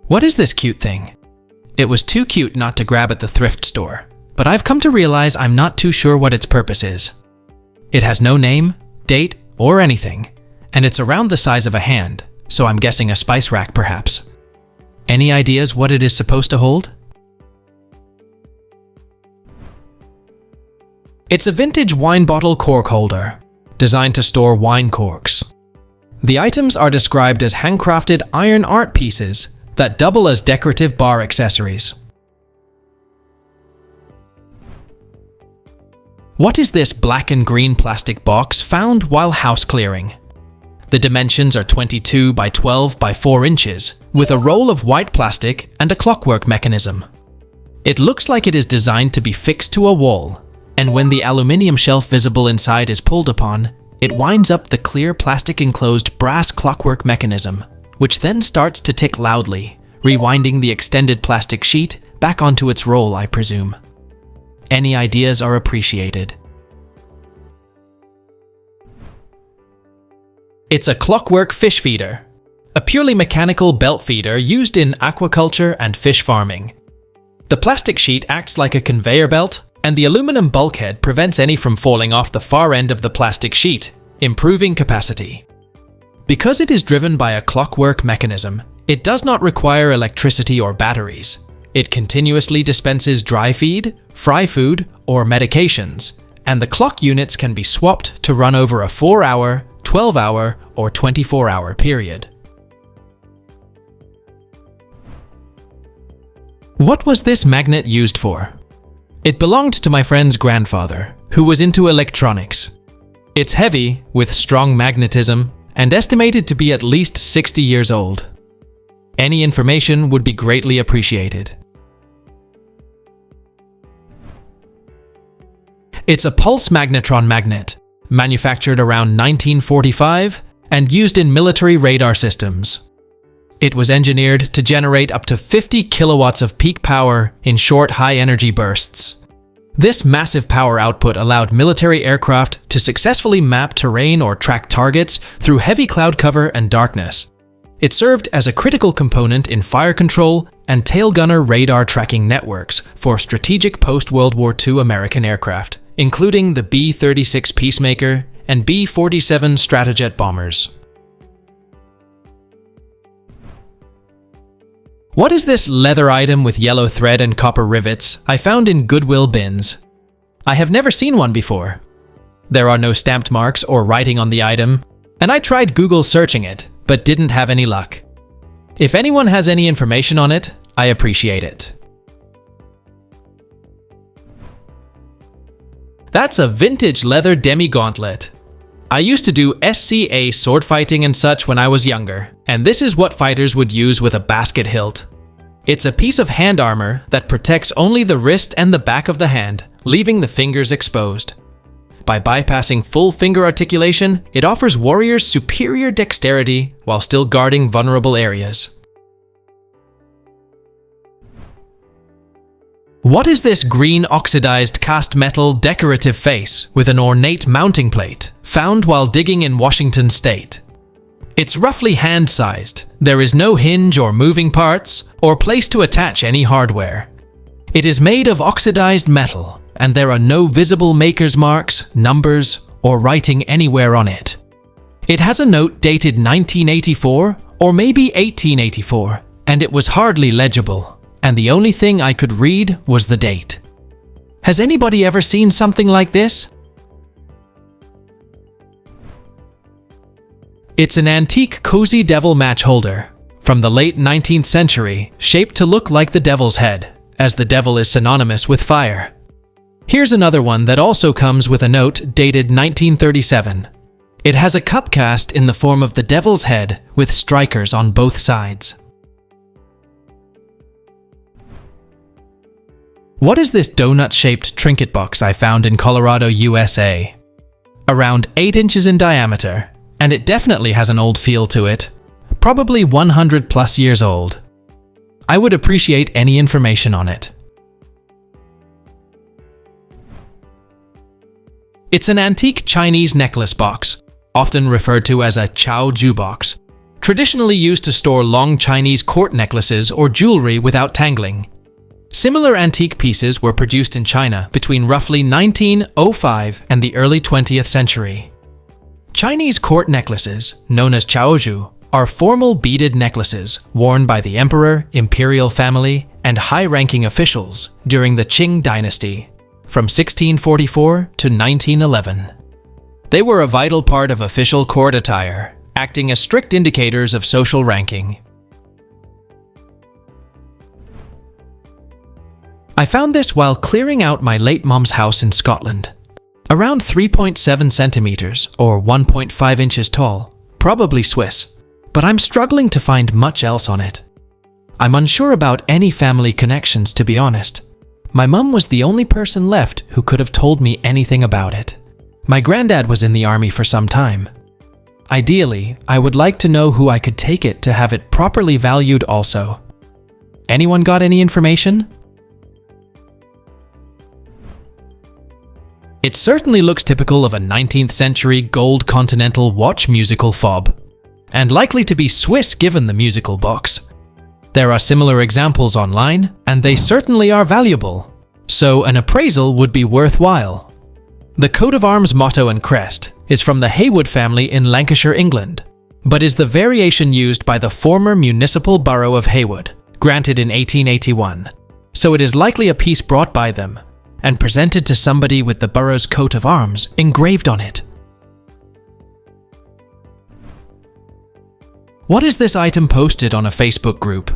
What is this cute thing? It was too cute not to grab at the thrift store, but I've come to realize I'm not too sure what its purpose is. It has no name, date, or anything, and it's around the size of a hand, so I'm guessing a spice rack perhaps. Any ideas what it is supposed to hold? It's a vintage wine bottle cork holder, designed to store wine corks. The items are described as handcrafted iron art pieces that double as decorative bar accessories. What is this black and green plastic box found while house clearing? The dimensions are 22 by 12 by 4 inches, with a roll of white plastic and a clockwork mechanism. It looks like it is designed to be fixed to a wall, and when the aluminium shelf visible inside is pulled upon, it winds up the clear plastic-enclosed brass clockwork mechanism, which then starts to tick loudly, rewinding the extended plastic sheet back onto its roll, I presume. Any ideas are appreciated. It's a Clockwork fish feeder, a purely mechanical belt feeder used in aquaculture and fish farming. The plastic sheet acts like a conveyor belt, and the aluminum bulkhead prevents any from falling off the far end of the plastic sheet, improving capacity. Because it is driven by a clockwork mechanism, it does not require electricity or batteries. It continuously dispenses dry feed, fry food, or medications, and the clock units can be swapped to run over a 4-hour, 12-hour, or 24-hour period. What was this magnet used for? It belonged to my friend's grandfather, who was into electronics. It's heavy, with strong magnetism, and estimated to be at least 60 years old. Any information would be greatly appreciated. It's a pulse magnetron magnet, manufactured around 1945 and used in military radar systems. It was engineered to generate up to 50 kilowatts of peak power in short high-energy bursts. This massive power output allowed military aircraft to successfully map terrain or track targets through heavy cloud cover and darkness. It served as a critical component in fire control and tail gunner radar tracking networks for strategic post-World War II American aircraft, including the B-36 Peacemaker and B-47 Stratojet bombers. What is this leather item with yellow thread and copper rivets I found in Goodwill bins? I have never seen one before. There are no stamped marks or writing on the item, and I tried Google searching it, but didn't have any luck. If anyone has any information on it, I appreciate it. That's a vintage leather demi-gauntlet. I used to do SCA sword fighting and such when I was younger, and this is what fighters would use with a basket hilt. It's a piece of hand armor that protects only the wrist and the back of the hand, leaving the fingers exposed. By bypassing full finger articulation, it offers warriors superior dexterity while still guarding vulnerable areas. What is this green oxidized cast metal decorative face with an ornate mounting plate, found while digging in Washington state? It's roughly hand-sized. There is no hinge or moving parts, or place to attach any hardware. It is made of oxidized metal, and there are no visible maker's marks, numbers, or writing anywhere on it. It has a note dated 1984 or maybe 1884, and it was hardly legible, and the only thing I could read was the date. Has anybody ever seen something like this? It's an antique cozy devil match holder from the late 19th century, shaped to look like the devil's head, as the devil is synonymous with fire. Here's another one that also comes with a note dated 1937. It has a cup cast in the form of the devil's head with strikers on both sides. What is this donut-shaped trinket box I found in Colorado, USA? Around 8 inches in diameter, and it definitely has an old feel to it, probably 100 plus years old. I would appreciate any information on it. It's an antique Chinese necklace box, often referred to as a Chaoju box, traditionally used to store long Chinese court necklaces or jewelry without tangling. Similar antique pieces were produced in China between roughly 1905 and the early 20th century. Chinese court necklaces, known as Chaoju, are formal beaded necklaces worn by the emperor, imperial family, and high-ranking officials during the Qing dynasty from 1644 to 1911. They were a vital part of official court attire, acting as strict indicators of social ranking. I found this while clearing out my late mom's house in Scotland. Around 3.7 centimeters or 1.5 inches tall, probably Swiss, but I'm struggling to find much else on it. I'm unsure about any family connections, to be honest. My mum was the only person left who could have told me anything about it. My granddad was in the army for some time. Ideally, I would like to know who I could take it to have it properly valued also. Anyone got any information? It certainly looks typical of a 19th century gold continental watch musical fob, and likely to be Swiss given the musical box. There are similar examples online, and they certainly are valuable, so an appraisal would be worthwhile. The coat of arms motto and crest is from the Heywood family in Lancashire, England, but is the variation used by the former municipal borough of Heywood, granted in 1881, so it is likely a piece brought by them and presented to somebody with the borough's coat of arms engraved on it. What is this item posted on a Facebook group?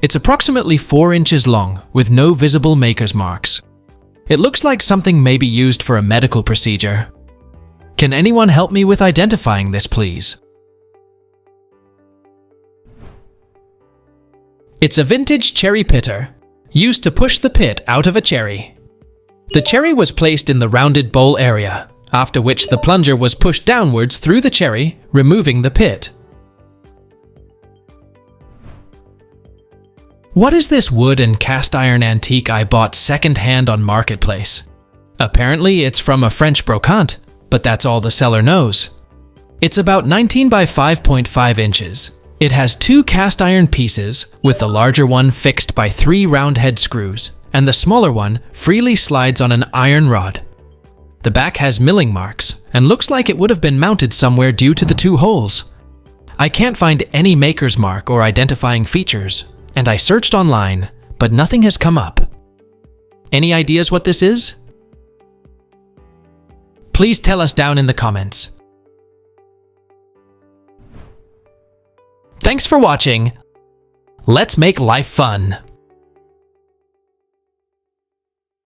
It's approximately 4 inches long with no visible maker's marks. It looks like something may be used for a medical procedure. Can anyone help me with identifying this, please? It's a vintage cherry pitter, used to push the pit out of a cherry. The cherry was placed in the rounded bowl area, after which the plunger was pushed downwards through the cherry, removing the pit. What is this wood and cast iron antique I bought second-hand on Marketplace? Apparently it's from a French brocante, but that's all the seller knows. It's about 19 by 5.5 inches. It has 2 cast iron pieces, with the larger one fixed by 3 round head screws, and the smaller one freely slides on an iron rod. The back has milling marks, and looks like it would have been mounted somewhere due to the 2 holes. I can't find any maker's mark or identifying features, and I searched online, but nothing has come up. Any ideas what this is? Please tell us down in the comments. Thanks for watching. Let's make life fun.